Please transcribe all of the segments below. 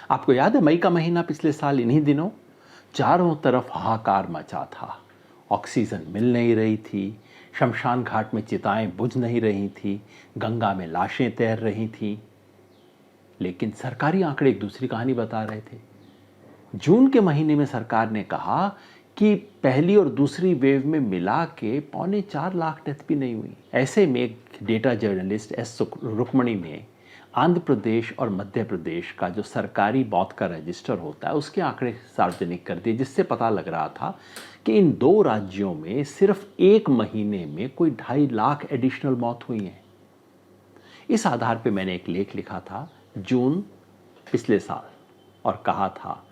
आपको याद है मई का महीना पिछले साल इन्हीं दिनों चारों तरफ हाहाकार मचा था। ऑक्सीजन मिल नहीं रही थी, शमशान घाट में चिताएं बुझ नहीं रही थी, गंगा में लाशें तैर रही थीं। लेकिन सरकारी आंकड़े एक दूसरी कहानी बता रहे थे। जून के महीने में सरकार ने कहा कि पहली और दूसरी वेव में मिला के 4.25 लाख डेथ भी नहीं हुई। ऐसे में एक डेटा जर्नलिस्ट एस रुक्मणी ने आंध्र प्रदेश और मध्य प्रदेश का जो सरकारी मौत का रजिस्टर होता है उसके आंकड़े सार्वजनिक कर दिए, जिससे पता लग रहा था कि इन दो राज्यों में सिर्फ एक महीने में कोई 2.5 लाख एडिशनल मौत हुई हैं। इस आधार पे मैंने एक लेख लिखा था जून पिछले साल और कहा था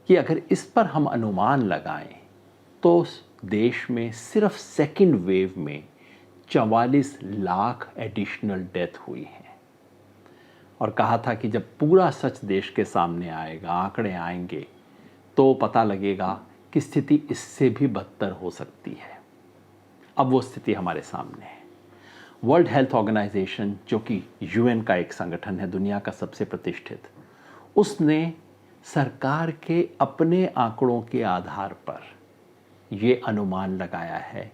कि अगर इस पर हम अनुमान लगाएं तो देश में सिर्फ सेकेंड वेव में 44 लाख एडिशनल डेथ हुई है। और कहा था कि जब पूरा सच देश के सामने आएगा, आंकड़े आएंगे, तो पता लगेगा कि स्थिति इससे भी बदतर हो सकती है। अब वो स्थिति हमारे सामने है। वर्ल्ड हेल्थ ऑर्गेनाइजेशन, जो कि यूएन का एक संगठन है, दुनिया का सबसे प्रतिष्ठित, उसने सरकार के अपने आंकड़ों के आधार पर ये अनुमान लगाया है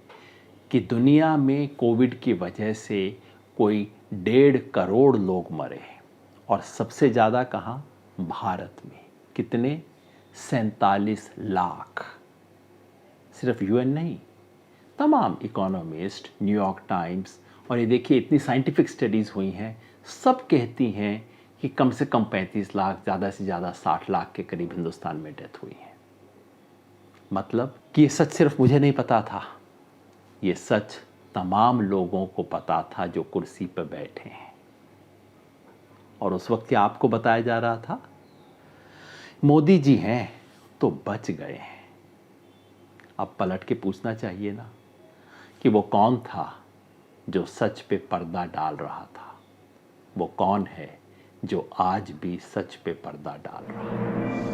कि दुनिया में कोविड की वजह से कोई 1.5 करोड़ लोग मरे, और सबसे ज़्यादा कहाँ? भारत में। कितने? 47 लाख। सिर्फ यूएन नहीं, तमाम इकोनॉमिस्ट, न्यूयॉर्क टाइम्स, और ये देखिए इतनी साइंटिफिक स्टडीज़ हुई हैं, सब कहती हैं कि कम से कम 35 लाख, ज़्यादा से ज़्यादा 60 लाख के करीब हिंदुस्तान में डेथ हुई है। मतलब कि ये सच सिर्फ मुझे नहीं पता था, ये सच तमाम लोगों को पता था जो कुर्सी पर बैठे हैं। और उस वक्त क्या आपको बताया जा रहा था? मोदी जी हैं तो बच गए हैं। अब पलट के पूछना चाहिए ना कि वो कौन था जो सच पे पर्दा डाल रहा था? वो कौन है जो आज भी सच पे पर्दा डाल रहा है?